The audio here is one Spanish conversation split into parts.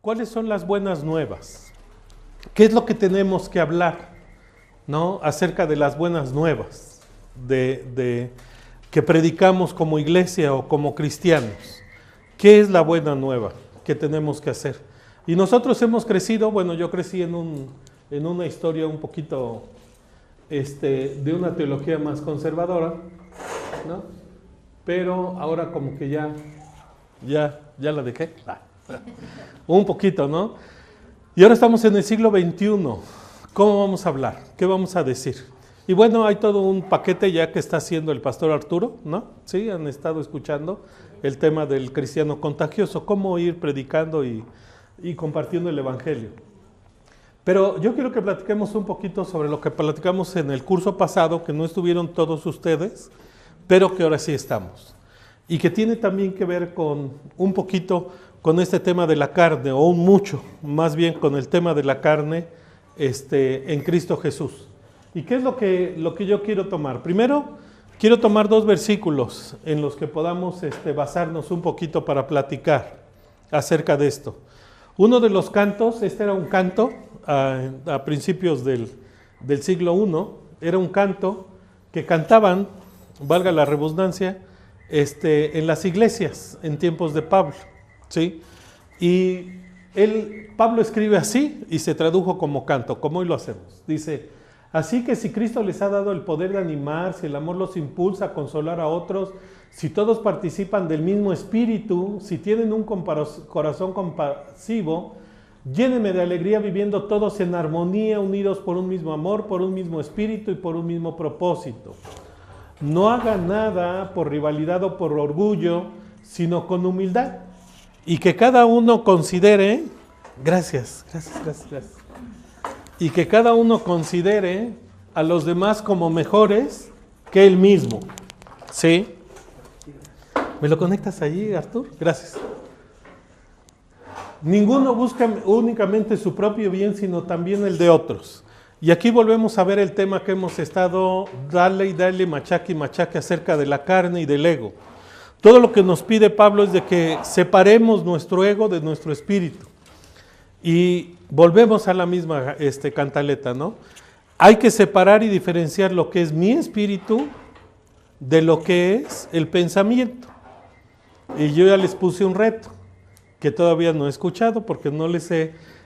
¿cuáles son las buenas nuevas? ¿Qué es lo que tenemos que hablar, ¿no? Acerca de las buenas nuevas que predicamos como iglesia o como cristianos? ¿Qué es la buena nueva que tenemos que hacer? Y nosotros hemos crecido, bueno, yo crecí en una historia un poquito de una teología más conservadora, ¿no? Pero ahora como que ya la dejé. Un poquito, ¿no? Y ahora estamos en el siglo XXI. ¿Cómo vamos a hablar? ¿Qué vamos a decir? Y bueno, hay todo un paquete ya que está haciendo el pastor Arturo, ¿no? Sí, han estado escuchando el tema del cristiano contagioso, cómo ir predicando y compartiendo el evangelio. Pero yo quiero que platiquemos un poquito sobre lo que platicamos en el curso pasado, que no estuvieron todos ustedes, pero que ahora sí estamos. Y que tiene también que ver con un poquito con este tema de la carne, o un mucho, más bien con el tema de la carne en Cristo Jesús. ¿Y qué es lo que yo quiero tomar? Primero, quiero tomar 2 versículos en los que podamos basarnos un poquito para platicar acerca de esto. Uno de los cantos, era un canto a principios del siglo I, era un canto que cantaban, valga la redundancia, en las iglesias en tiempos de Pablo, ¿sí? Y Pablo escribe así y se tradujo como canto, como hoy lo hacemos. Dice: así que si Cristo les ha dado el poder de animar, si el amor los impulsa a consolar a otros, si todos participan del mismo espíritu, si tienen un corazón compasivo, llénenme de alegría viviendo todos en armonía, unidos por un mismo amor, por un mismo espíritu y por un mismo propósito. No hagan nada por rivalidad o por orgullo, sino con humildad. Y que cada uno considere, gracias. Y que cada uno considere a los demás como mejores que él mismo. ¿Sí? ¿Me lo conectas allí, Artur? Gracias. Ninguno busca únicamente su propio bien, sino también el de otros. Y aquí volvemos a ver el tema que hemos estado, dale, machaque acerca de la carne y del ego. Todo lo que nos pide Pablo es de que separemos nuestro ego de nuestro espíritu. Y volvemos a la misma cantaleta, ¿no? Hay que separar y diferenciar lo que es mi espíritu de lo que es el pensamiento. Y yo ya les puse un reto, que todavía no he escuchado, porque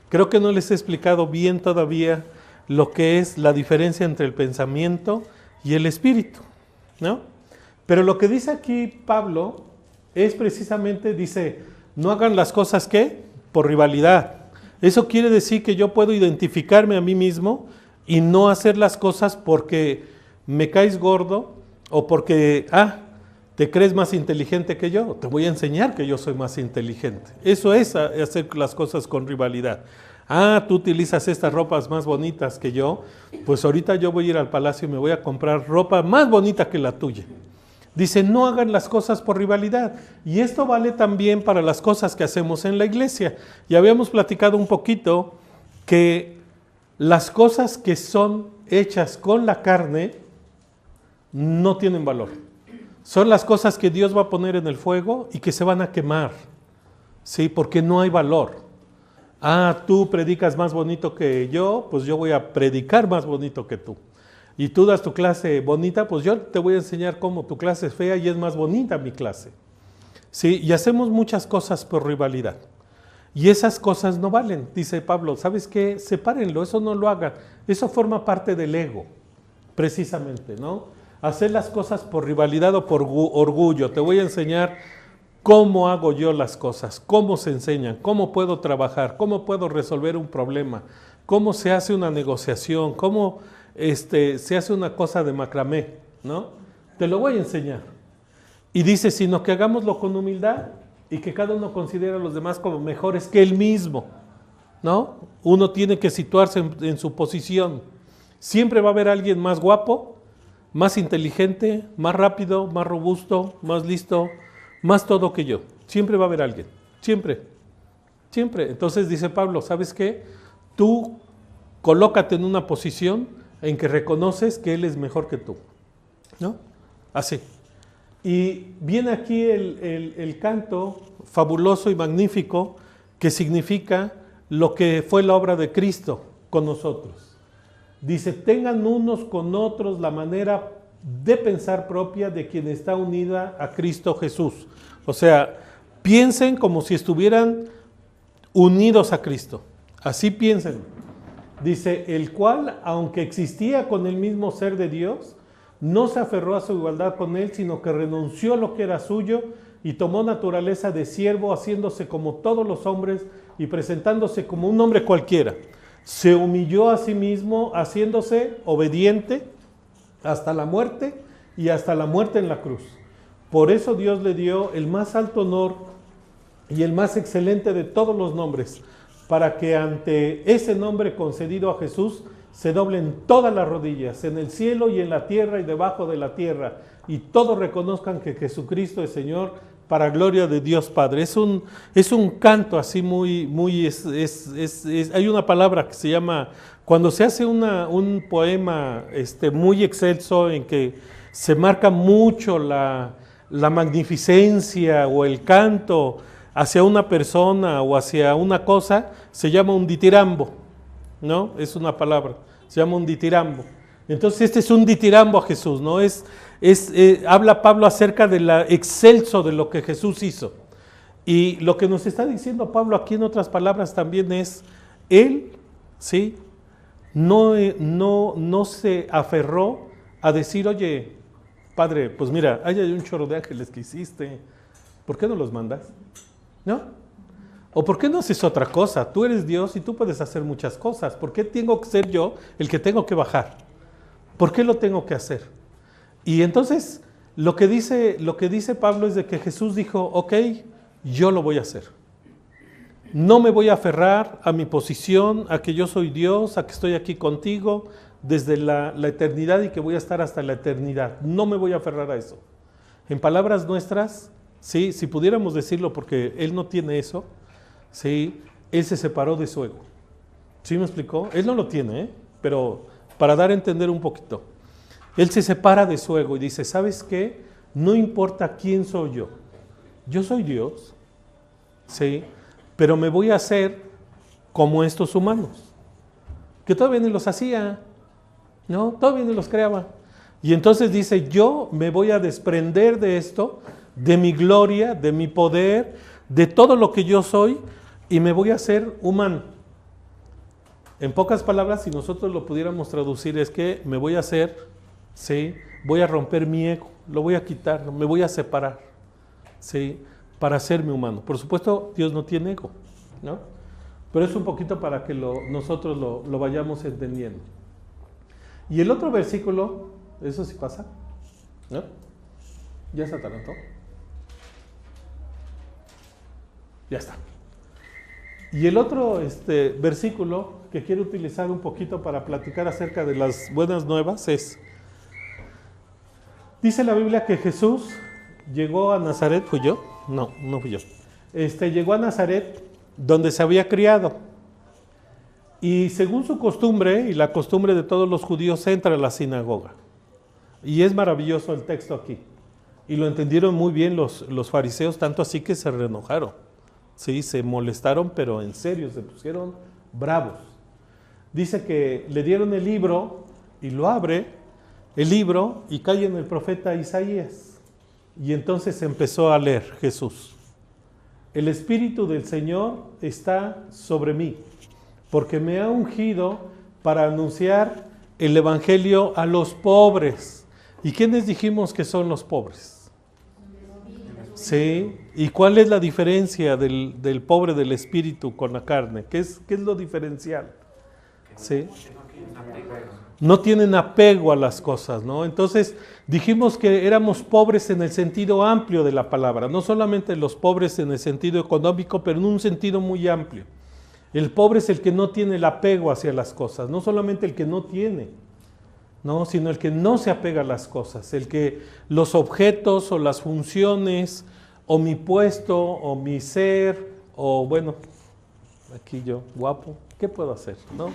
creo que no les he explicado bien todavía lo que es la diferencia entre el pensamiento y el espíritu, ¿no? Pero lo que dice aquí Pablo es precisamente, dice, no hagan las cosas, ¿qué? Por rivalidad. Eso quiere decir que yo puedo identificarme a mí mismo y no hacer las cosas porque me caes gordo o porque, te crees más inteligente que yo. Te voy a enseñar que yo soy más inteligente. Eso es hacer las cosas con rivalidad. Tú utilizas estas ropas más bonitas que yo, pues ahorita yo voy a ir al palacio y me voy a comprar ropa más bonita que la tuya. Dice, no hagan las cosas por rivalidad. Y esto vale también para las cosas que hacemos en la iglesia. Ya habíamos platicado un poquito que las cosas que son hechas con la carne no tienen valor. Son las cosas que Dios va a poner en el fuego y que se van a quemar, ¿sí? Porque no hay valor. Tú predicas más bonito que yo, pues yo voy a predicar más bonito que tú. Y tú das tu clase bonita, pues yo te voy a enseñar cómo tu clase es fea y es más bonita mi clase. ¿Sí? Y hacemos muchas cosas por rivalidad. Y esas cosas no valen, dice Pablo. ¿Sabes qué? Sepárenlo, eso no lo hagan. Eso forma parte del ego, precisamente, ¿no? Hacer las cosas por rivalidad o por orgullo. Te voy a enseñar cómo hago yo las cosas, cómo se enseñan, cómo puedo trabajar, cómo puedo resolver un problema, cómo se hace una negociación, cómo se hace una cosa de macramé, ¿no? Te lo voy a enseñar. Y dice, sino que hagámoslo con humildad y que cada uno considere a los demás como mejores que él mismo, ¿no? Uno tiene que situarse en su posición. Siempre va a haber alguien más guapo, más inteligente, más rápido, más robusto, más listo, más todo que yo. Siempre va a haber alguien, siempre. Entonces dice Pablo, ¿sabes qué? Tú colócate en una posición en que reconoces que él es mejor que tú, ¿no? Así. Y viene aquí el canto fabuloso y magnífico que significa lo que fue la obra de Cristo con nosotros. Dice, tengan unos con otros la manera de pensar propia de quien está unida a Cristo Jesús. O sea, piensen como si estuvieran unidos a Cristo. Así piensen. Dice, el cual, aunque existía con el mismo ser de Dios, no se aferró a su igualdad con él, sino que renunció a lo que era suyo y tomó naturaleza de siervo, haciéndose como todos los hombres y presentándose como un hombre cualquiera. Se humilló a sí mismo, haciéndose obediente hasta la muerte y hasta la muerte en la cruz. Por eso Dios le dio el más alto honor y el más excelente de todos los nombres, para que ante ese nombre concedido a Jesús se doblen todas las rodillas, en el cielo y en la tierra y debajo de la tierra, y todos reconozcan que Jesucristo es Señor, para gloria de Dios Padre. Es un canto así hay una palabra que se llama, cuando se hace un poema muy excelso en que se marca mucho la magnificencia o el canto hacia una persona o hacia una cosa, se llama un ditirambo, ¿no? Es una palabra, se llama un ditirambo. Entonces este es un ditirambo a Jesús, ¿no? Habla Pablo acerca del excelso de lo que Jesús hizo. Y lo que nos está diciendo Pablo aquí en otras palabras también es, él, ¿sí? No se aferró a decir, oye, Padre, pues mira, hay un chorro de ángeles que hiciste, ¿por qué no los mandas? ¿No? ¿O por qué no haces otra cosa? Tú eres Dios y tú puedes hacer muchas cosas. ¿Por qué tengo que ser yo el que tengo que bajar? ¿Por qué lo tengo que hacer? Y entonces lo que dice Pablo es de que Jesús dijo, ok, yo lo voy a hacer. No me voy a aferrar a mi posición, a que yo soy Dios, a que estoy aquí contigo desde la eternidad y que voy a estar hasta la eternidad. No me voy a aferrar a eso. En palabras nuestras, ¿sí? Si pudiéramos decirlo, porque él no tiene eso, ¿sí? Él se separó de su ego. ¿Sí me explicó? Él no lo tiene, pero para dar a entender un poquito. Él se separa de su ego y dice, ¿sabes qué? No importa quién soy yo soy Dios, ¿sí? Pero me voy a hacer como estos humanos, que todavía ni los hacía, ¿no? Todavía ni los creaba. Y entonces dice, yo me voy a desprender de esto, de mi gloria, de mi poder, de todo lo que yo soy, y me voy a hacer humano. En pocas palabras, si nosotros lo pudiéramos traducir, es que me voy a hacer, ¿sí? Voy a romper mi ego, lo voy a quitar, me voy a separar, ¿sí? Para hacerme humano. Por supuesto, Dios no tiene ego, ¿no? Pero es un poquito para que nosotros lo vayamos entendiendo. Y el otro versículo, eso sí pasa, ¿no? ¿Ya se atarantó? Ya está. Y el otro versículo que quiero utilizar un poquito para platicar acerca de las buenas nuevas es, dice la Biblia que Jesús llegó a Nazaret, ¿fui yo? No fui yo. Llegó a Nazaret donde se había criado. Y según su costumbre y la costumbre de todos los judíos, entra a la sinagoga. Y es maravilloso el texto aquí. Y lo entendieron muy bien los fariseos, tanto así que se reenojaron. Sí, se molestaron, pero en serio, se pusieron bravos. Dice que le dieron el libro y lo abre, el libro, y cae en el profeta Isaías. Y entonces empezó a leer Jesús. El Espíritu del Señor está sobre mí, porque me ha ungido para anunciar el Evangelio a los pobres. ¿Y quiénes dijimos que son los pobres? Sí. ¿Y cuál es la diferencia del pobre del espíritu con la carne? ¿Qué es lo diferencial? Sí. No tienen apego a las cosas, ¿no? Entonces dijimos que éramos pobres en el sentido amplio de la palabra, no solamente los pobres en el sentido económico, pero en un sentido muy amplio. El pobre es el que no tiene el apego hacia las cosas, no solamente el que no tiene, ¿no? Sino el que no se apega a las cosas, el que los objetos o las funciones o mi puesto o mi ser o bueno, aquí yo, guapo, ¿qué puedo hacer? ¿No?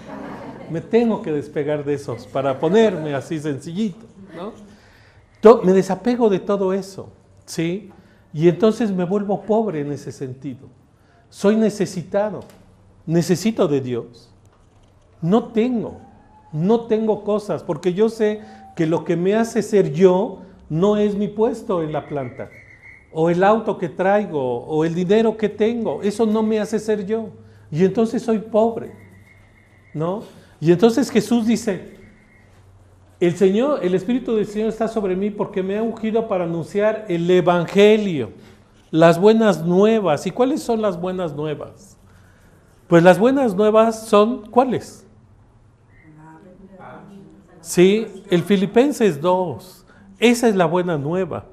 Me tengo que despegar de esos para ponerme así sencillito, ¿no? Me desapego de todo eso, ¿sí? Y entonces me vuelvo pobre en ese sentido. Soy necesitado. Necesito de Dios. No tengo cosas, porque yo sé que lo que me hace ser yo no es mi puesto en la planta, o el auto que traigo, o el dinero que tengo. Eso no me hace ser yo. Y entonces soy pobre, ¿no? Y entonces Jesús dice, el Espíritu del Señor está sobre mí porque me ha ungido para anunciar el Evangelio, las buenas nuevas. ¿Y cuáles son las buenas nuevas? Pues las buenas nuevas son, ¿cuáles? Sí, el Filipenses 2. Esa es la buena nueva,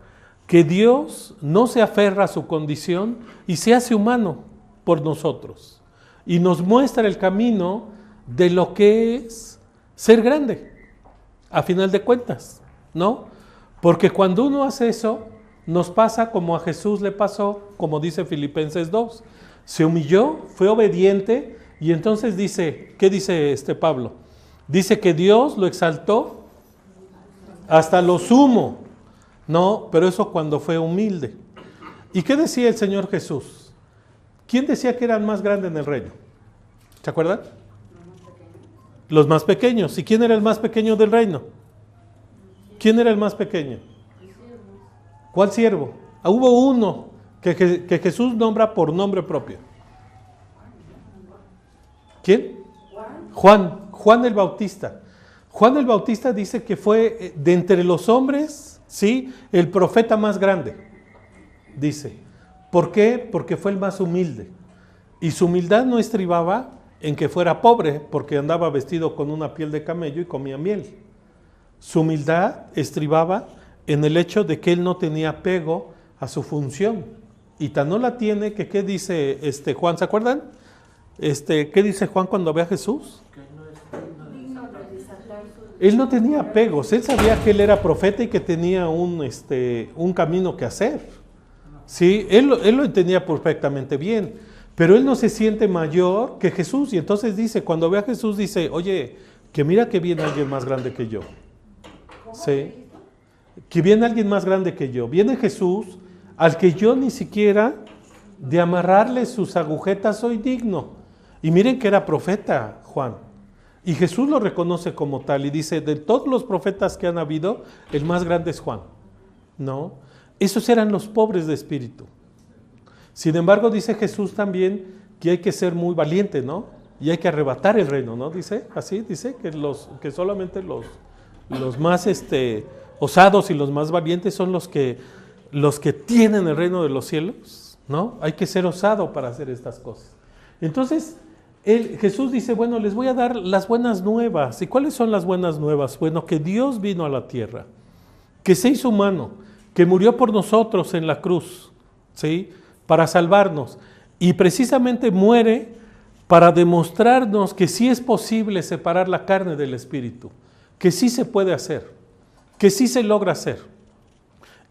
que Dios no se aferra a su condición y se hace humano por nosotros y nos muestra el camino de lo que es ser grande, a final de cuentas, ¿no? Porque cuando uno hace eso, nos pasa como a Jesús le pasó, como dice Filipenses 2. Se humilló, fue obediente y entonces dice, ¿qué dice Pablo? Dice que Dios lo exaltó hasta lo sumo, ¿no? Pero eso cuando fue humilde. ¿Y qué decía el Señor Jesús? ¿Quién decía que eran más grandes en el reino? ¿Se acuerdan? Los más pequeños. ¿Y quién era el más pequeño del reino? ¿Quién era el más pequeño? ¿Cuál siervo? Hubo uno que Jesús nombra por nombre propio. ¿Quién? Juan el Bautista. Juan el Bautista dice que fue de entre los hombres, ¿sí?, el profeta más grande, dice. ¿Por qué? Porque fue el más humilde. Y su humildad no estribaba en que fuera pobre, porque andaba vestido con una piel de camello y comía miel. Su humildad estribaba en el hecho de que él no tenía apego a su función. Y tan no la tiene que, ¿qué dice Juan? ¿Se acuerdan? ¿Qué dice Juan cuando ve a Jesús? Él no tenía apegos, él sabía que él era profeta y que tenía un camino que hacer. Sí, él lo entendía perfectamente bien, pero él no se siente mayor que Jesús. Y entonces dice, cuando ve a Jesús dice, oye, que mira que viene alguien más grande que yo. Sí, que viene alguien más grande que yo. Viene Jesús, al que yo ni siquiera de amarrarle sus agujetas soy digno. Y miren que era profeta Juan. Y Jesús lo reconoce como tal y dice, de todos los profetas que han habido, el más grande es Juan, ¿no? Esos eran los pobres de espíritu. Sin embargo, dice Jesús también que hay que ser muy valiente, ¿no? Y hay que arrebatar el reino, ¿no? Dice, así, dice que solamente los más osados y los más valientes son los que tienen el reino de los cielos, ¿no? Hay que ser osado para hacer estas cosas. Entonces, Jesús dice, bueno, les voy a dar las buenas nuevas. ¿Y cuáles son las buenas nuevas? Bueno, que Dios vino a la tierra, que se hizo humano, que murió por nosotros en la cruz, ¿sí?, para salvarnos. Y precisamente muere para demostrarnos que sí es posible separar la carne del espíritu, que sí se puede hacer, que sí se logra hacer.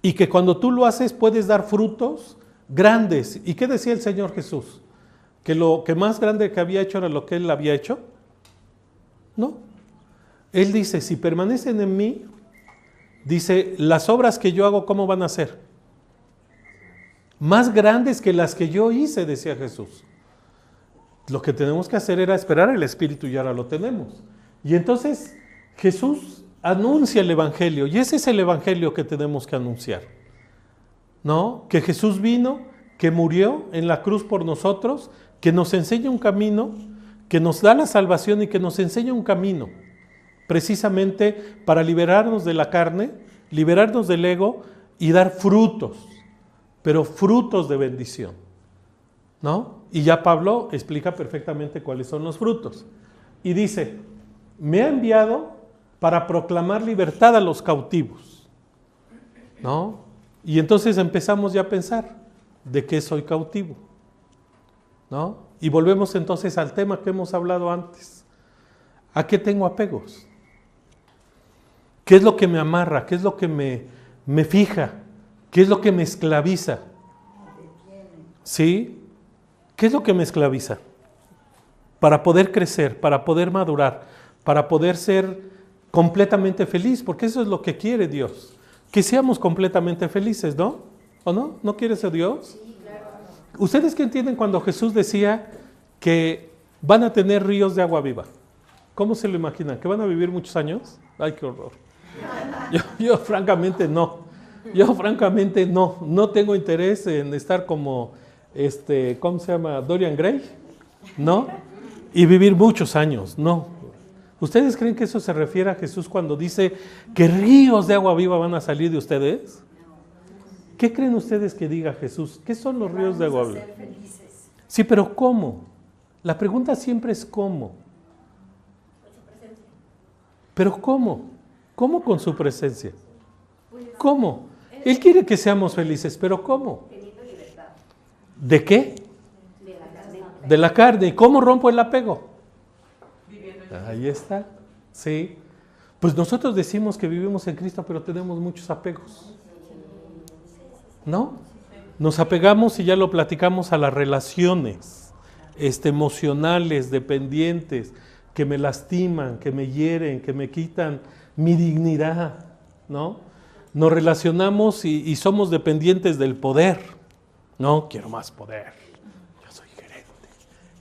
Y que cuando tú lo haces puedes dar frutos grandes. ¿Y qué decía el Señor Jesús? ¿Que lo que más grande que había hecho era lo que Él había hecho? No. Él dice, si permanecen en mí, dice, las obras que yo hago, ¿cómo van a ser? Más grandes que las que yo hice, decía Jesús. Lo que tenemos que hacer era esperar el Espíritu y ahora lo tenemos. Y entonces Jesús anuncia el Evangelio y ese es el Evangelio que tenemos que anunciar, ¿no? Que Jesús vino, que murió en la cruz por nosotros, que nos enseña un camino, que nos da la salvación y que nos enseña un camino, precisamente para liberarnos de la carne, liberarnos del ego y dar frutos, pero frutos de bendición, ¿no? Y ya Pablo explica perfectamente cuáles son los frutos. Y dice, me ha enviado para proclamar libertad a los cautivos, ¿no? Y entonces empezamos ya a pensar, ¿de qué soy cautivo? ¿No? Y volvemos entonces al tema que hemos hablado antes. ¿A qué tengo apegos? ¿Qué es lo que me amarra? ¿Qué es lo que me fija? ¿Qué es lo que me esclaviza? ¿Sí? ¿Qué es lo que me esclaviza? Para poder crecer, para poder madurar, para poder ser completamente feliz, porque eso es lo que quiere Dios, que seamos completamente felices, ¿no? ¿O no? ¿No quiere ser Dios? ¿Ustedes qué entienden cuando Jesús decía que van a tener ríos de agua viva? ¿Cómo se lo imaginan? ¿Que van a vivir muchos años? ¡Ay, qué horror! Yo francamente no. Yo francamente no tengo interés en estar como, ¿cómo se llama? Dorian Gray, ¿no? Y vivir muchos años, no. ¿Ustedes creen que eso se refiere a Jesús cuando dice que ríos de agua viva van a salir de ustedes? ¿Qué creen ustedes que diga Jesús? ¿Qué son los ríos de agua viva? Sí, pero ¿cómo? La pregunta siempre es ¿cómo? ¿Pero cómo? ¿Cómo con su presencia? ¿Cómo? Él quiere que seamos felices, pero ¿cómo? ¿De qué? De la carne. ¿Y cómo rompo el apego? Ahí está. Sí. Pues nosotros decimos que vivimos en Cristo, pero tenemos muchos apegos. ¿No? Nos apegamos, y ya lo platicamos, a las relaciones emocionales, dependientes, que me lastiman, que me hieren, que me quitan mi dignidad, ¿no? Nos relacionamos y somos dependientes del poder. No, quiero más poder. Yo soy gerente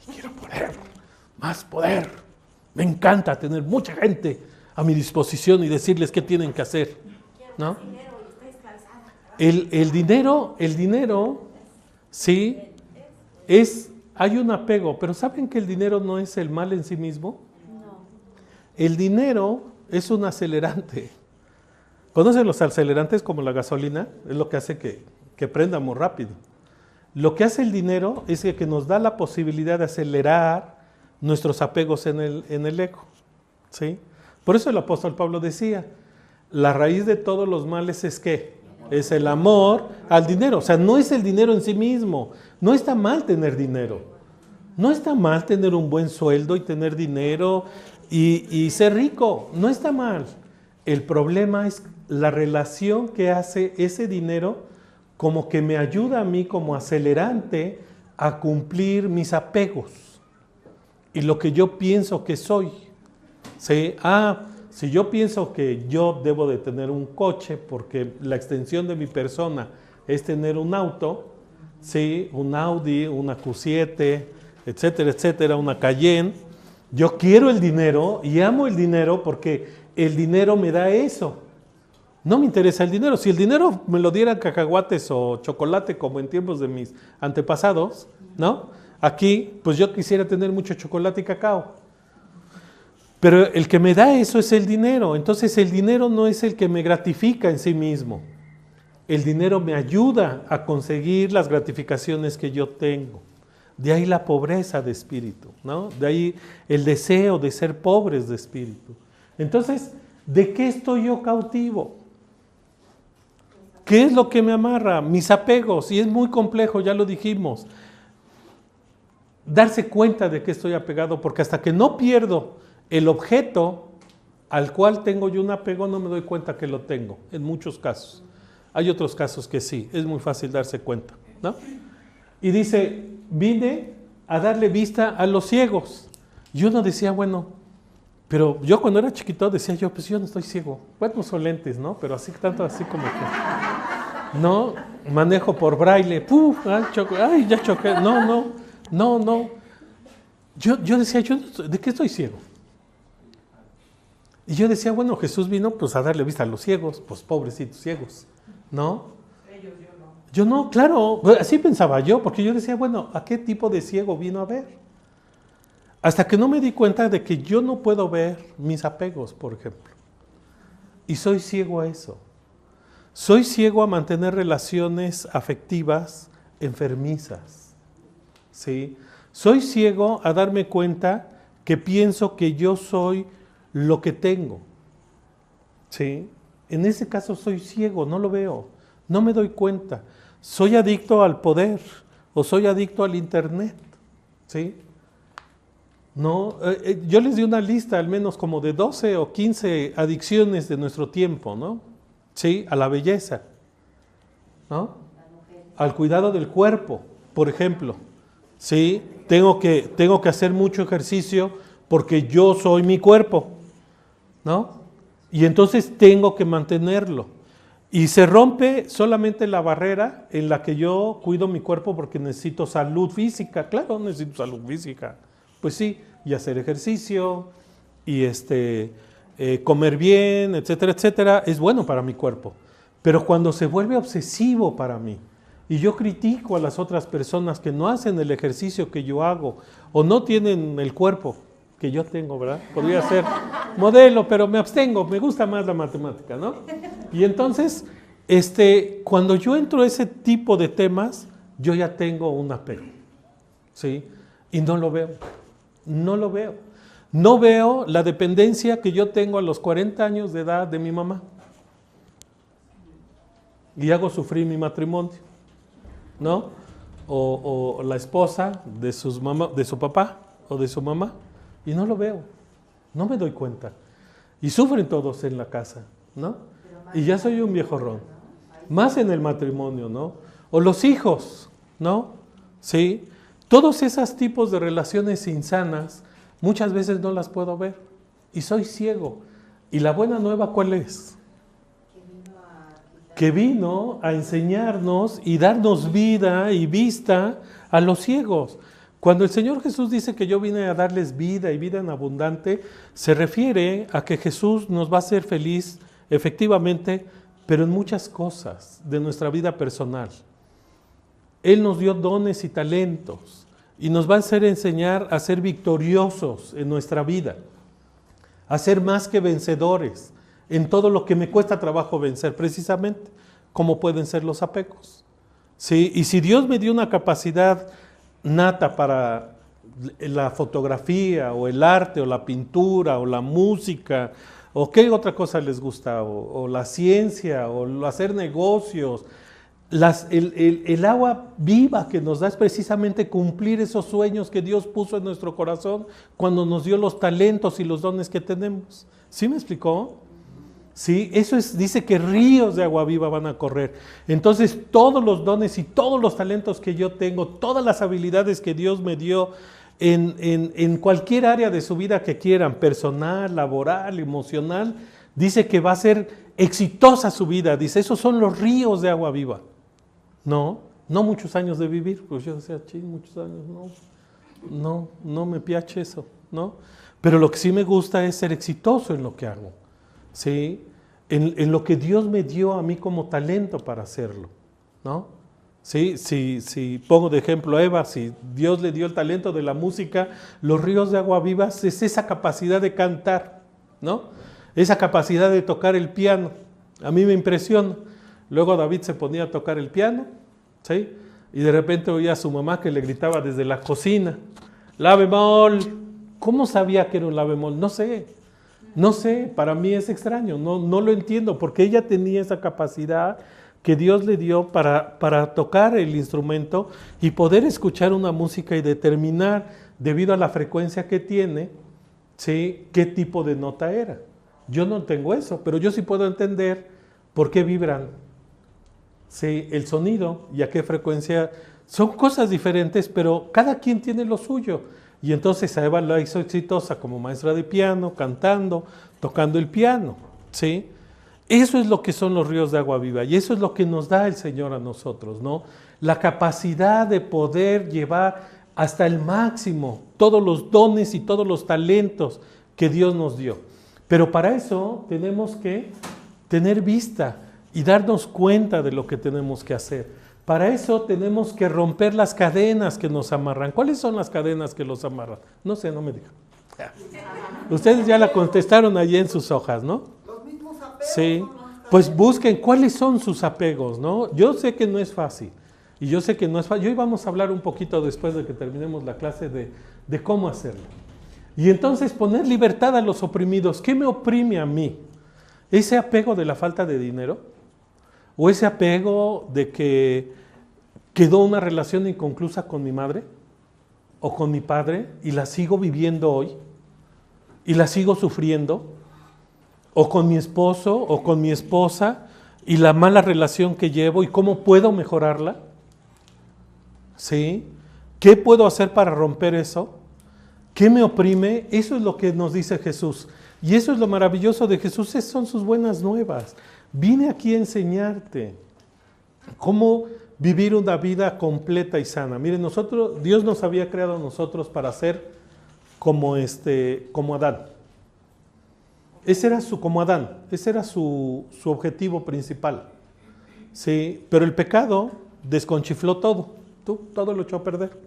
y quiero poder, más poder. Me encanta tener mucha gente a mi disposición y decirles qué tienen que hacer, ¿no? El dinero, sí, hay un apego, pero ¿saben que el dinero no es el mal en sí mismo? No. El dinero es un acelerante. ¿Conocen los acelerantes como la gasolina? Es lo que hace que prenda muy rápido. Lo que hace el dinero es que nos da la posibilidad de acelerar nuestros apegos en el ego, ¿sí? Por eso el apóstol Pablo decía, la raíz de todos los males es ¿qué? Es el amor al dinero. O sea, no es el dinero en sí mismo. No está mal tener dinero. No está mal tener un buen sueldo y tener dinero y ser rico. No está mal. El problema es la relación que hace ese dinero como que me ayuda a mí como acelerante a cumplir mis apegos y lo que yo pienso que soy. ¿Sí? Si yo pienso que yo debo de tener un coche porque la extensión de mi persona es tener un auto, ¿sí? Un Audi, una Q7, etcétera, etcétera, una Cayenne, yo quiero el dinero y amo el dinero porque el dinero me da eso. No me interesa el dinero. Si el dinero me lo dieran cacahuates o chocolate como en tiempos de mis antepasados, ¿no? Aquí, pues yo quisiera tener mucho chocolate y cacao. Pero el que me da eso es el dinero. Entonces el dinero no es el que me gratifica en sí mismo. El dinero me ayuda a conseguir las gratificaciones que yo tengo. De ahí la pobreza de espíritu, ¿no? De ahí el deseo de ser pobres de espíritu. Entonces, ¿de qué estoy yo cautivo? ¿Qué es lo que me amarra? Mis apegos. Y es muy complejo, ya lo dijimos. Darse cuenta de que estoy apegado, porque hasta que no pierdo el objeto al cual tengo yo un apego, no me doy cuenta que lo tengo, en muchos casos. Hay otros casos que sí, es muy fácil darse cuenta, ¿no? Y dice, vine a darle vista a los ciegos. Y uno decía, bueno, pero yo cuando era chiquito decía yo, pues yo no estoy ciego. Bueno, uso lentes, ¿no? Pero así, tanto así como que, no, manejo por braille, ¡puf! ¡Ay, ya choqué! No. Yo decía, ¿de qué estoy ciego? Y yo decía, bueno, Jesús vino pues a darle vista a los ciegos, pues pobrecitos ciegos, ¿no? Ellos, yo no, claro, así pensaba yo, porque yo decía, bueno, ¿a qué tipo de ciego vino a ver? Hasta que no me di cuenta de que yo no puedo ver mis apegos, por ejemplo. Y soy ciego a eso. Soy ciego a mantener relaciones afectivas enfermizas, ¿sí? Soy ciego a darme cuenta que pienso que yo soy lo que tengo, ¿sí? En ese caso soy ciego, no lo veo, no me doy cuenta. Soy adicto al poder o soy adicto al internet, ¿sí? No, yo les di una lista al menos como de 12 o 15 adicciones de nuestro tiempo, ¿no? Sí, a la belleza, ¿no? Al cuidado del cuerpo, por ejemplo, ¿sí? Tengo que hacer mucho ejercicio porque yo soy mi cuerpo, ¿no? Y entonces tengo que mantenerlo. Y se rompe solamente la barrera en la que yo cuido mi cuerpo porque necesito salud física. Claro, necesito salud física. Pues sí, y hacer ejercicio, y comer bien, etcétera, etcétera, es bueno para mi cuerpo. Pero cuando se vuelve obsesivo para mí, y yo critico a las otras personas que no hacen el ejercicio que yo hago, o no tienen el cuerpo que yo tengo, ¿verdad? Podría ser modelo, pero me abstengo, me gusta más la matemática, ¿no? Y entonces, cuando yo entro a ese tipo de temas, yo ya tengo un apego, ¿sí? Y no lo veo, no lo veo. No veo la dependencia que yo tengo a los 40 años de edad de mi mamá. Y hago sufrir mi matrimonio, ¿no? O la esposa de su papá o de su mamá. Y no lo veo, no me doy cuenta. Y sufren todos en la casa, ¿no? Y ya soy un viejorrón. Más en el matrimonio, ¿no? O los hijos, ¿no? ¿Sí? Todos esos tipos de relaciones insanas, muchas veces no las puedo ver. Y soy ciego. ¿Y la buena nueva cuál es? Que vino a enseñarnos y darnos vida y vista a los ciegos. Cuando el Señor Jesús dice que yo vine a darles vida y vida en abundante, se refiere a que Jesús nos va a hacer feliz, efectivamente, pero en muchas cosas de nuestra vida personal. Él nos dio dones y talentos y nos va a hacer enseñar a ser victoriosos en nuestra vida, a ser más que vencedores en todo lo que me cuesta trabajo vencer, precisamente, como pueden ser los apegos. ¿Sí? Y si Dios me dio una capacidad nata para la fotografía o el arte o la pintura o la música o qué otra cosa les gusta o la ciencia o hacer negocios, el agua viva que nos da es precisamente cumplir esos sueños que Dios puso en nuestro corazón cuando nos dio los talentos y los dones que tenemos. ¿Sí me explicó? Sí, eso es, dice que ríos de agua viva van a correr. Entonces todos los dones y todos los talentos que yo tengo, todas las habilidades que Dios me dio en cualquier área de su vida que quieran, personal, laboral, emocional, dice que va a ser exitosa su vida. Dice, esos son los ríos de agua viva. No muchos años de vivir. Pues yo decía, muchos años, no me piache eso, ¿no? Pero lo que sí me gusta es ser exitoso en lo que hago. ¿Sí? En lo que Dios me dio a mí como talento para hacerlo, ¿no? ¿Sí? Si pongo de ejemplo a Eva, si Dios le dio el talento de la música, los ríos de agua viva es esa capacidad de cantar, ¿no? Esa capacidad de tocar el piano. A mí me impresiona. Luego David se ponía a tocar el piano, ¿sí? Y de repente oía a su mamá que le gritaba desde la cocina, la bemol. ¿Cómo sabía que era un la bemol? No sé, para mí es extraño, no lo entiendo, porque ella tenía esa capacidad que Dios le dio para tocar el instrumento y poder escuchar una música y determinar, debido a la frecuencia que tiene, ¿sí?, qué tipo de nota era. Yo no tengo eso, pero yo sí puedo entender por qué vibran, ¿sí?, el sonido y a qué frecuencia. Son cosas diferentes, pero cada quien tiene lo suyo. Y entonces a Eva la hizo exitosa como maestra de piano, cantando, tocando el piano, ¿sí? Eso es lo que son los ríos de agua viva y eso es lo que nos da el Señor a nosotros, ¿no? La capacidad de poder llevar hasta el máximo todos los dones y todos los talentos que Dios nos dio. Pero para eso tenemos que tener vista y darnos cuenta de lo que tenemos que hacer. Para eso tenemos que romper las cadenas que nos amarran. ¿Cuáles son las cadenas que los amarran? No sé, no me digan. Ustedes ya la contestaron allí en sus hojas, ¿no? Los mismos apegos. Sí. Pues busquen cuáles son sus apegos, ¿no? Yo sé que no es fácil. Y yo sé que no es fácil. Y hoy vamos a hablar un poquito después de que terminemos la clase de cómo hacerlo. Y entonces poner libertad a los oprimidos. ¿Qué me oprime a mí? ¿Ese apego de la falta de dinero? ¿O ese apego de que quedó una relación inconclusa con mi madre o con mi padre y la sigo viviendo hoy y la sigo sufriendo? ¿O con mi esposo o con mi esposa y la mala relación que llevo y cómo puedo mejorarla? ¿Sí? ¿Qué puedo hacer para romper eso? ¿Qué me oprime? Eso es lo que nos dice Jesús. Y eso es lo maravilloso de Jesús, son sus buenas nuevas. Vine aquí a enseñarte cómo vivir una vida completa y sana. Miren, Dios nos había creado a nosotros para ser como Adán. Ese era su objetivo principal. Sí, pero el pecado desconchifló todo. Todo lo echó a perder.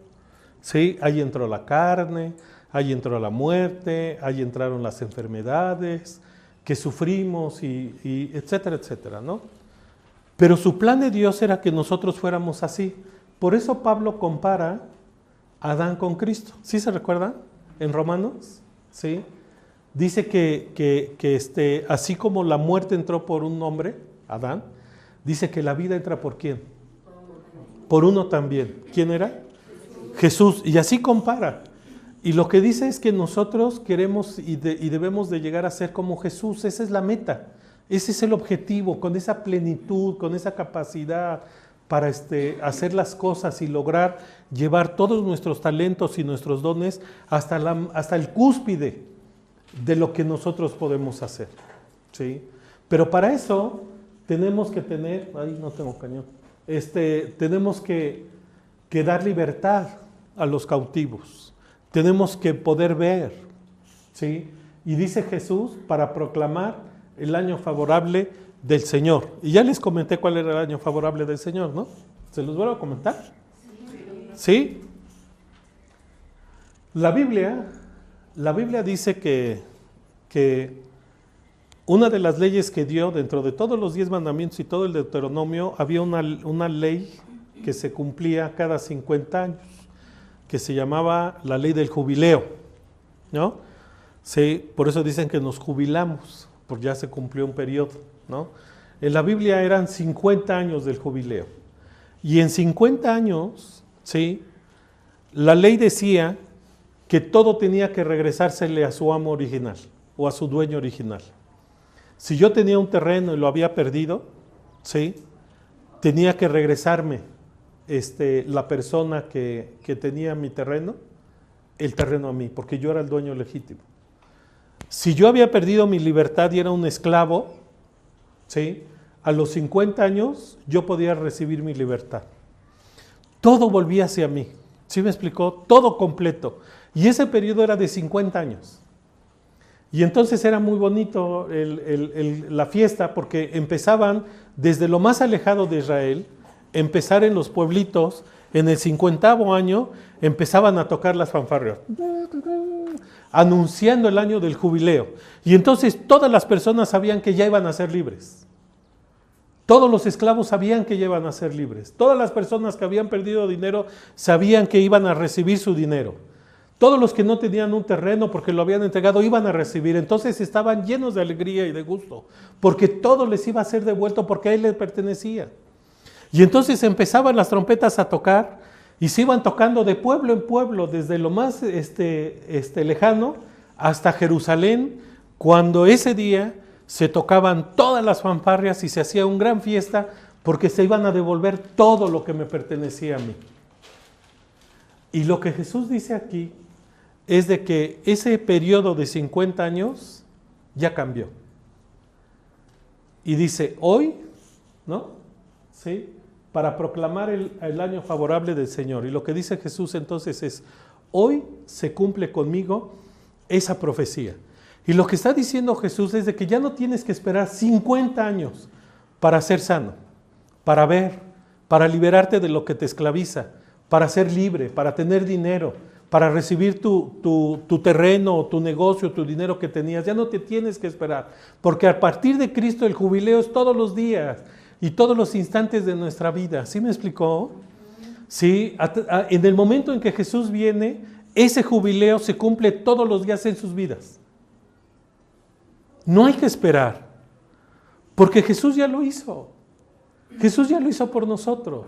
Sí, ahí entró la carne, ahí entró la muerte, ahí entraron las enfermedades que sufrimos y etcétera, etcétera, ¿no? Pero su plan de Dios era que nosotros fuéramos así. Por eso Pablo compara a Adán con Cristo. ¿Sí se recuerdan? En Romanos, ¿sí? Dice que así como la muerte entró por un hombre, Adán, dice que la vida entra ¿por quién? Por uno también. ¿Quién era? Jesús. Y así compara. Y lo que dice es que nosotros queremos y debemos de llegar a ser como Jesús. Esa es la meta. Ese es el objetivo, con esa plenitud, con esa capacidad para hacer las cosas y lograr llevar todos nuestros talentos y nuestros dones hasta el cúspide de lo que nosotros podemos hacer. ¿Sí? Pero para eso tenemos que tener, ahí no tengo cañón, tenemos que dar libertad a los cautivos. Tenemos que poder ver, ¿sí? Y dice Jesús para proclamar el año favorable del Señor. Y ya les comenté cuál era el año favorable del Señor, ¿no? ¿Se los vuelvo a comentar? ¿Sí? La Biblia dice que una de las leyes que dio dentro de todos los 10 mandamientos y todo el Deuteronomio, había una ley que se cumplía cada 50 años, que se llamaba la ley del jubileo, ¿no? Sí, por eso dicen que nos jubilamos, porque ya se cumplió un periodo, ¿no? En la Biblia eran 50 años del jubileo. Y en 50 años, ¿sí? La ley decía que todo tenía que regresársele a su amo original o a su dueño original. Si yo tenía un terreno y lo había perdido, ¿sí? Tenía que regresarme la persona que tenía mi terreno, el terreno a mí, porque yo era el dueño legítimo. Si yo había perdido mi libertad y era un esclavo, ¿sí? A los 50 años yo podía recibir mi libertad. Todo volvía hacia mí. ¿Sí me explicó? Todo completo. Y ese periodo era de 50 años. Y entonces era muy bonito la fiesta, porque empezaban desde lo más alejado de Israel, empezar en los pueblitos, en el 50º año, empezaban a tocar las fanfarrias, anunciando el año del jubileo. Y entonces todas las personas sabían que ya iban a ser libres. Todos los esclavos sabían que ya iban a ser libres. Todas las personas que habían perdido dinero sabían que iban a recibir su dinero. Todos los que no tenían un terreno porque lo habían entregado iban a recibir. Entonces estaban llenos de alegría y de gusto, porque todo les iba a ser devuelto porque a él les pertenecía. Y entonces empezaban las trompetas a tocar y se iban tocando de pueblo en pueblo, desde lo más lejano hasta Jerusalén, cuando ese día se tocaban todas las fanfarrias y se hacía una gran fiesta porque se iban a devolver todo lo que me pertenecía a mí. Y lo que Jesús dice aquí es de que ese periodo de 50 años ya cambió. Y dice, hoy, ¿no? ¿Sí? Para proclamar el año favorable del Señor. Y lo que dice Jesús entonces es, hoy se cumple conmigo esa profecía. Y lo que está diciendo Jesús es de que ya no tienes que esperar 50 años para ser sano, para ver, para liberarte de lo que te esclaviza, para ser libre, para tener dinero, para recibir tu terreno, tu negocio, tu dinero que tenías. Ya no te tienes que esperar, porque a partir de Cristo el jubileo es todos los días y todos los instantes de nuestra vida. ¿Sí me explicó? Sí, en el momento en que Jesús viene, ese jubileo se cumple todos los días en sus vidas. No hay que esperar, porque Jesús ya lo hizo. Jesús ya lo hizo por nosotros.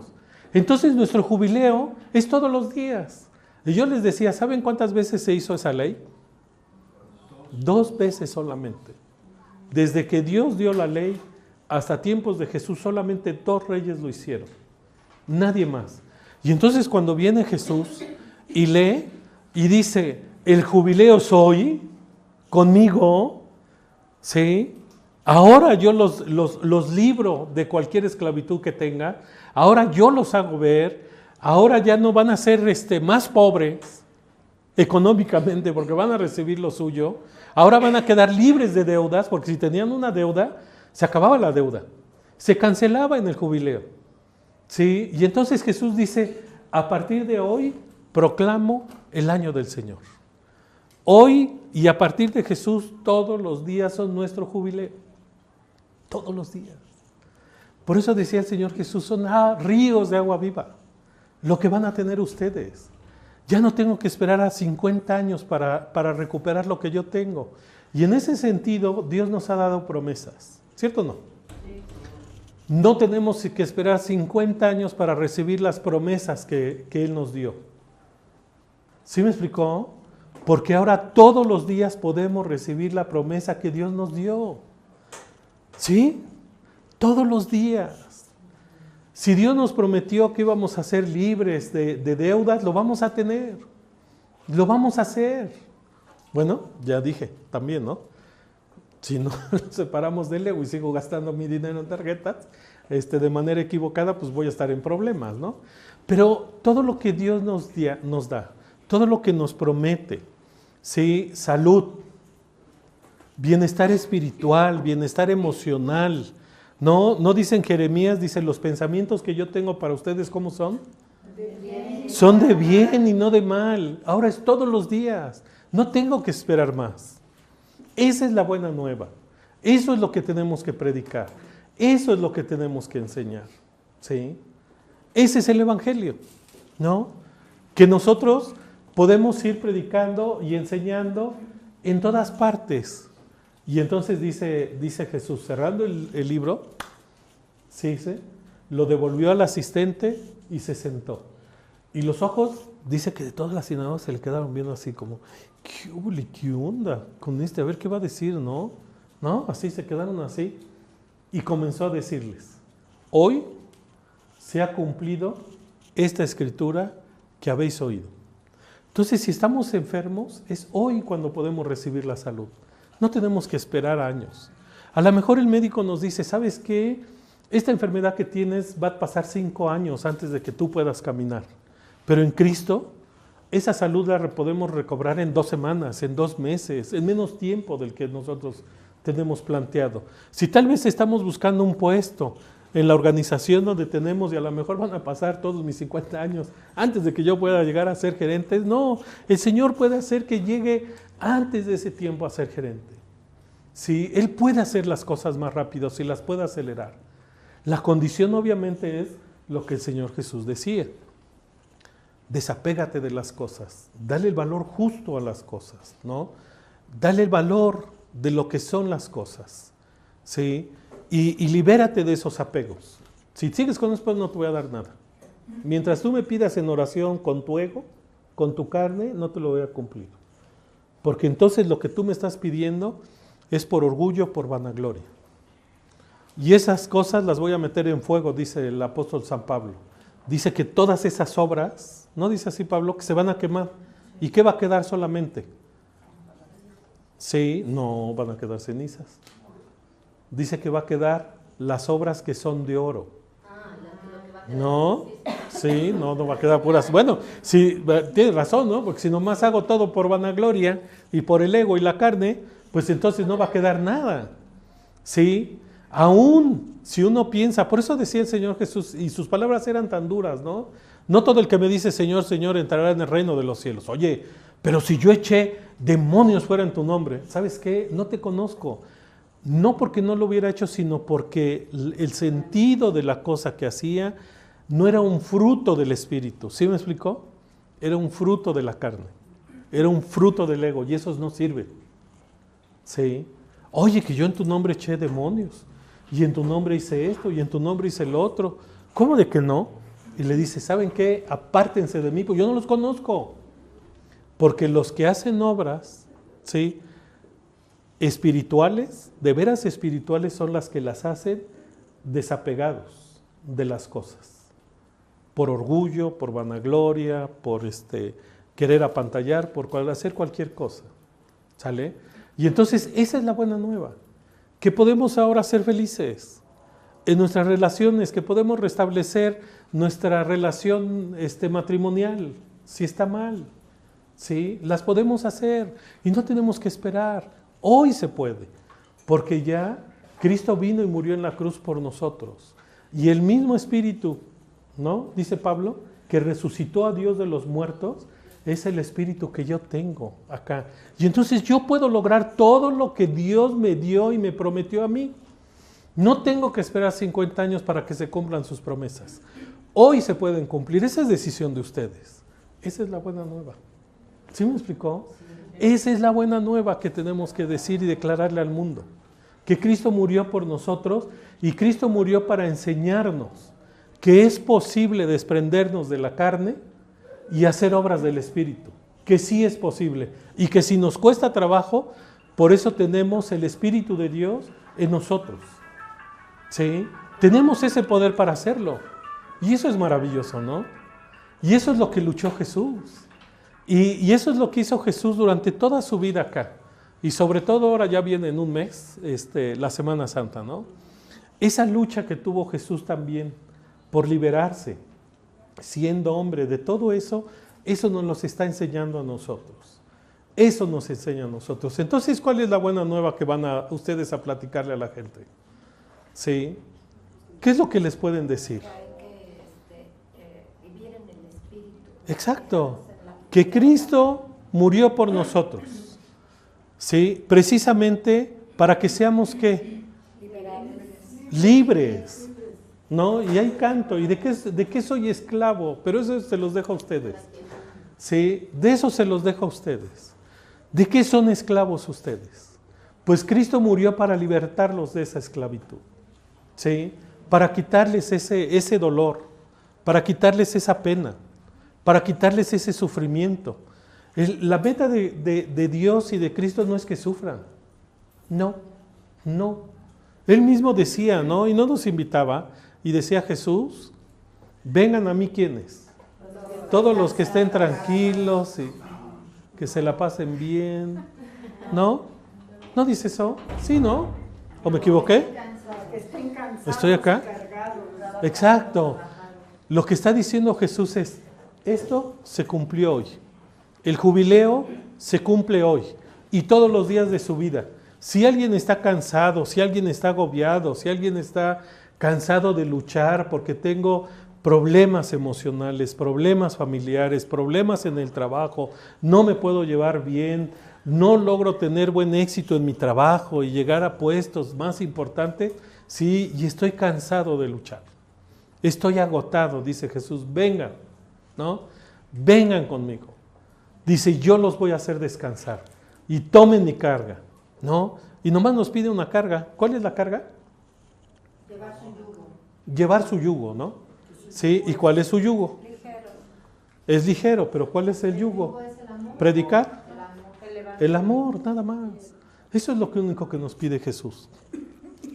Entonces nuestro jubileo es todos los días. Y yo les decía, ¿saben cuántas veces se hizo esa ley? 2 veces solamente. Desde que Dios dio la ley hasta tiempos de Jesús, solamente 2 reyes lo hicieron. Nadie más. Y entonces cuando viene Jesús y lee y dice, el jubileo es hoy, conmigo, ¿sí? Ahora yo los libro de cualquier esclavitud que tenga, ahora yo los hago ver, ahora ya no van a ser más pobres económicamente porque van a recibir lo suyo, ahora van a quedar libres de deudas, porque si tenían una deuda, se acababa la deuda, se cancelaba en el jubileo. ¿Sí? Y entonces Jesús dice, a partir de hoy proclamo el año del Señor. Hoy y a partir de Jesús todos los días son nuestro jubileo. Todos los días. Por eso decía el Señor Jesús, son ríos de agua viva, lo que van a tener ustedes. Ya no tengo que esperar a 50 años para recuperar lo que yo tengo. Y en ese sentido, Dios nos ha dado promesas. ¿Cierto o no? No tenemos que esperar 50 años para recibir las promesas que Él nos dio. ¿Sí me explicó? Porque ahora todos los días podemos recibir la promesa que Dios nos dio. ¿Sí? Todos los días. Si Dios nos prometió que íbamos a ser libres de deudas, lo vamos a tener. Lo vamos a hacer. Bueno, ya dije también, ¿no? Si no nos separamos del ego y sigo gastando mi dinero en tarjetas de manera equivocada, pues voy a estar en problemas, ¿no? Pero todo lo que Dios nos da, todo lo que nos promete, ¿sí? Salud, bienestar espiritual, bienestar emocional. No dice en Jeremías, dice, los pensamientos que yo tengo para ustedes, ¿cómo son? Son de bien y no de mal. Ahora es todos los días. No tengo que esperar más. Esa es la buena nueva. Eso es lo que tenemos que predicar. Eso es lo que tenemos que enseñar. ¿Sí? Ese es el Evangelio, ¿no? Que nosotros podemos ir predicando y enseñando en todas partes. Y entonces dice Jesús, cerrando el libro, ¿sí? Lo devolvió al asistente y se sentó. Y los ojos, dice que de todas las sinagogas se le quedaron viendo así como, ¿qué onda con este? A ver qué va a decir, ¿no? ¿No? Así se quedaron así. Y comenzó a decirles, hoy se ha cumplido esta escritura que habéis oído. Entonces, si estamos enfermos, es hoy cuando podemos recibir la salud. No tenemos que esperar años. A lo mejor el médico nos dice, ¿sabes qué? Esta enfermedad que tienes va a pasar 5 años antes de que tú puedas caminar. Pero en Cristo, esa salud la podemos recobrar en 2 semanas, en 2 meses, en menos tiempo del que nosotros tenemos planteado. Si tal vez estamos buscando un puesto en la organización donde tenemos y a lo mejor van a pasar todos mis 50 años antes de que yo pueda llegar a ser gerente, no, el Señor puede hacer que llegue antes de ese tiempo a ser gerente. Sí, Él puede hacer las cosas más rápido, si las puede acelerar. La condición obviamente es lo que el Señor Jesús decía. Desapégate de las cosas, dale el valor justo a las cosas, ¿no? Dale el valor de lo que son las cosas, ¿sí? Y libérate de esos apegos. Si sigues con eso, no te voy a dar nada. Mientras tú me pidas en oración con tu ego, con tu carne, no te lo voy a cumplir. Porque entonces lo que tú me estás pidiendo es por orgullo, por vanagloria. Y esas cosas las voy a meter en fuego, dice el apóstol San Pablo. Dice que todas esas obras, ¿no dice así Pablo? Que se van a quemar. ¿Y qué va a quedar solamente? Sí, no van a quedar cenizas. Dice que va a quedar las obras que son de oro. No, sí, no va a quedar puras. Bueno, sí, tienes razón, ¿no? Porque si nomás hago todo por vanagloria y por el ego y la carne, pues entonces no va a quedar nada. Sí, aún si uno piensa, por eso decía el Señor Jesús, y sus palabras eran tan duras, ¿no? No todo el que me dice Señor, Señor entrará en el reino de los cielos. Oye, pero si yo eché demonios fuera en tu nombre, ¿sabes qué? No te conozco. No porque no lo hubiera hecho, sino porque el sentido de la cosa que hacía no era un fruto del Espíritu. ¿Sí me explicó? Era un fruto de la carne. Era un fruto del ego y esos no sirven. ¿Sí? Oye, que yo en tu nombre eché demonios y en tu nombre hice esto y en tu nombre hice el otro. ¿Cómo de que no? Y le dice, ¿saben qué? Apártense de mí, porque yo no los conozco. Porque los que hacen obras, ¿sí?, espirituales, de veras espirituales, son las que las hacen desapegados de las cosas. Por orgullo, por vanagloria, por querer apantallar, por hacer cualquier cosa. ¿Sale? Y entonces esa es la buena nueva. que podemos ahora ser felices en nuestras relaciones, que podemos restablecer nuestra relación matrimonial, si está mal, ¿sí? Las podemos hacer y no tenemos que esperar. Hoy se puede, porque ya Cristo vino y murió en la cruz por nosotros. Y el mismo Espíritu, ¿no? Dice Pablo, que resucitó a Dios de los muertos, es el Espíritu que yo tengo acá. Y entonces yo puedo lograr todo lo que Dios me dio y me prometió a mí. No tengo que esperar 50 años para que se cumplan sus promesas. Hoy se pueden cumplir. Esa es decisión de ustedes. Esa es la buena nueva. ¿Sí me explicó? Esa es la buena nueva que tenemos que decir y declararle al mundo. Que Cristo murió por nosotros y Cristo murió para enseñarnos que es posible desprendernos de la carne y hacer obras del Espíritu. Que sí es posible. Y que si nos cuesta trabajo, por eso tenemos el Espíritu de Dios en nosotros. ¿Sí? Tenemos ese poder para hacerlo. Y eso es maravilloso, ¿no? Y eso es lo que luchó Jesús. Y eso es lo que hizo Jesús durante toda su vida acá. Y sobre todo ahora ya viene en un mes, la Semana Santa, ¿no? Esa lucha que tuvo Jesús también por liberarse, siendo hombre, de todo eso, eso nos lo está enseñando a nosotros. Eso nos enseña a nosotros. Entonces, ¿cuál es la buena nueva que van a ustedes a platicarle a la gente? ¿Sí? ¿Qué es lo que les pueden decir? Vivir en el Espíritu. Exacto. Que Cristo murió por nosotros. ¿Sí? Precisamente para que seamos ¿qué? Libres. ¿No? Y hay canto. ¿Y de qué soy esclavo? Pero eso se los dejo a ustedes. ¿Sí? De eso se los dejo a ustedes. ¿De qué son esclavos ustedes? Pues Cristo murió para libertarlos de esa esclavitud. ¿Sí? Para quitarles ese dolor, para quitarles esa pena, para quitarles ese sufrimiento. La meta de Dios y de Cristo no es que sufran. No, no. Él mismo decía, ¿no? Y no nos invitaba, y decía Jesús, vengan a mí, ¿quiénes? Todos los que estén tranquilos y que se la pasen bien. ¿No? ¿No dice eso? Sí, ¿no? ¿O me equivoqué? ¿Estoy acá? Exacto. Lo que está diciendo Jesús es, esto se cumplió hoy. El jubileo se cumple hoy y todos los días de su vida. Si alguien está cansado, si alguien está agobiado, si alguien está cansado de luchar porque tengo problemas emocionales, problemas familiares, problemas en el trabajo, no me puedo llevar bien, no logro tener buen éxito en mi trabajo y llegar a puestos más importantes, sí, y estoy cansado de luchar. Estoy agotado, dice Jesús, vengan, ¿no? Vengan conmigo. Dice, yo los voy a hacer descansar y tomen mi carga, ¿no? Y nomás nos pide una carga. ¿Cuál es la carga? Llevar su yugo. Llevar su yugo, ¿no? Sí, ¿y cuál es su yugo? Ligero. Es ligero, pero ¿cuál es el yugo? Es el amor. ¿Predicar? El amor. El amor, nada más. Eso es lo único que nos pide Jesús.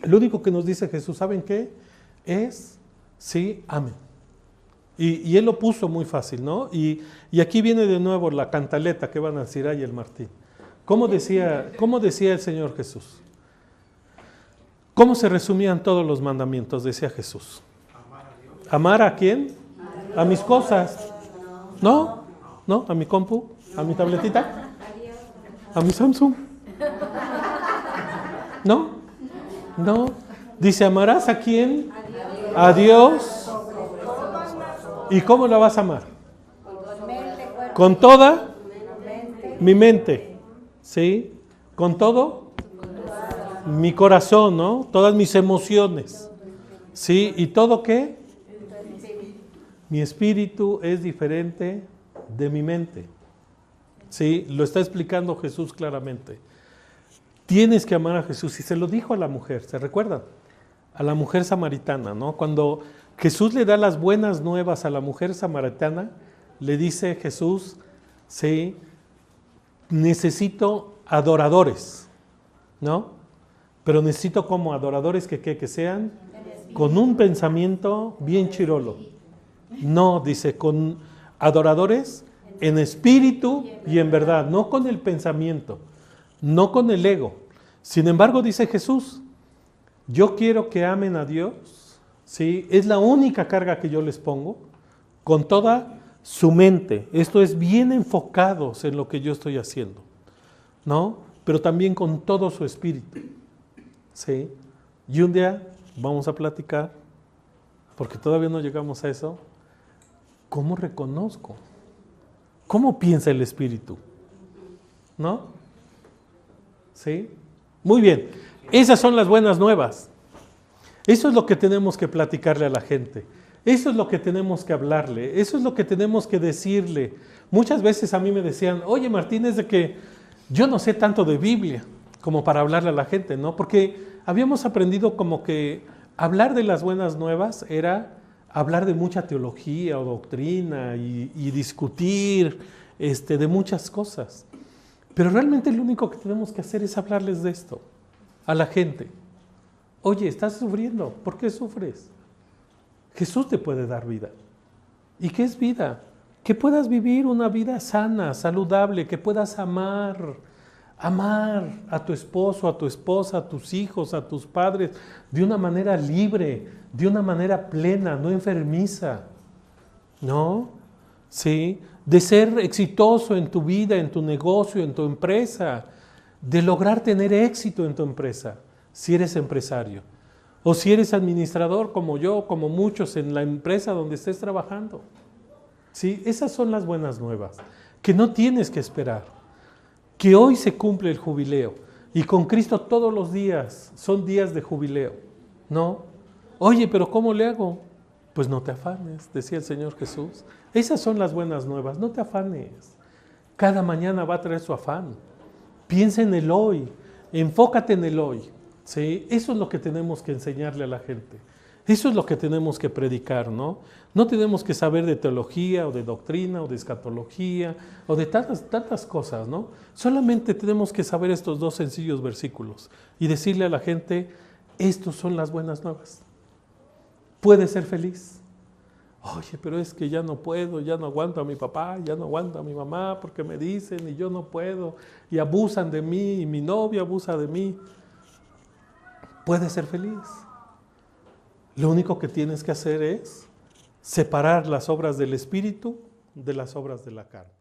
Lo único que nos dice Jesús, ¿saben qué? Es, sí, amen. Y Él lo puso muy fácil, ¿no? Y aquí viene de nuevo la cantaleta que van a decir ahí el Martín. ¿Cómo decía el Señor Jesús? ¿Cómo se resumían todos los mandamientos? Decía Jesús. ¿Amar a quién? A mis cosas. ¿No? ¿No? ¿A mi compu? ¿A mi tabletita? ¿A mi Samsung? ¿No? No. Dice, ¿amarás a quién? A Dios. ¿Y cómo la vas a amar? Con toda mi mente. ¿Sí? Con todo mi corazón, ¿no? Todas mis emociones. ¿Sí? ¿Y todo qué? Mi espíritu es diferente de mi mente. ¿Sí? Lo está explicando Jesús claramente. Tienes que amar a Jesús. Y se lo dijo a la mujer, ¿se recuerdan? A la mujer samaritana, ¿no? Cuando Jesús le da las buenas nuevas a la mujer samaritana, le dice Jesús, sí, necesito adoradores, ¿no? Pero necesito como adoradores que sean con un pensamiento bien chirolo. No, dice, con adoradores en espíritu y en verdad, no con el pensamiento, no con el ego. Sin embargo, dice Jesús, Yo quiero que amen a Dios, ¿sí? Es la única carga que yo les pongo, con toda su mente. Esto es bien enfocados en lo que yo estoy haciendo, ¿no? Pero también con todo su espíritu, ¿sí? Y un día vamos a platicar, porque todavía no llegamos a eso, ¿cómo reconozco? ¿Cómo piensa el espíritu? ¿No? ¿Sí? Muy bien. Esas son las buenas nuevas. Eso es lo que tenemos que platicarle a la gente. Eso es lo que tenemos que hablarle. Eso es lo que tenemos que decirle. Muchas veces a mí me decían, oye Martín, es de que yo no sé tanto de Biblia como para hablarle a la gente, ¿no? Porque habíamos aprendido como que hablar de las buenas nuevas era hablar de mucha teología o doctrina y discutir de muchas cosas. Pero realmente lo único que tenemos que hacer es hablarles de esto a la gente. Oye, estás sufriendo, ¿por qué sufres? Jesús te puede dar vida. ¿Y qué es vida? Que puedas vivir una vida sana, saludable, que puedas amar a tu esposo, a tu esposa, a tus hijos, a tus padres, de una manera libre, de una manera plena, no enfermiza, ¿no? ¿Sí? De ser exitoso en tu vida, en tu negocio, en tu empresa, de lograr tener éxito en tu empresa, si eres empresario, o si eres administrador como yo, como muchos en la empresa donde estés trabajando. ¿Sí? Esas son las buenas nuevas, que no tienes que esperar, que hoy se cumple el jubileo, y con Cristo todos los días son días de jubileo, ¿no? Oye, pero ¿cómo le hago? Pues no te afanes, decía el Señor Jesús. Esas son las buenas nuevas, no te afanes. Cada mañana va a traer su afán. Piensa en el hoy, enfócate en el hoy. ¿Sí? Eso es lo que tenemos que enseñarle a la gente. Eso es lo que tenemos que predicar, ¿no? No tenemos que saber de teología o de doctrina o de escatología o de tantas cosas, ¿no? Solamente tenemos que saber estos dos sencillos versículos y decirle a la gente, estos son las buenas nuevas. Puedes ser feliz. Oye, pero es que ya no puedo, ya no aguanto a mi papá, ya no aguanto a mi mamá porque me dicen y yo no puedo y abusan de mí y mi novia abusa de mí. Puedes ser feliz. Lo único que tienes que hacer es separar las obras del Espíritu de las obras de la carne.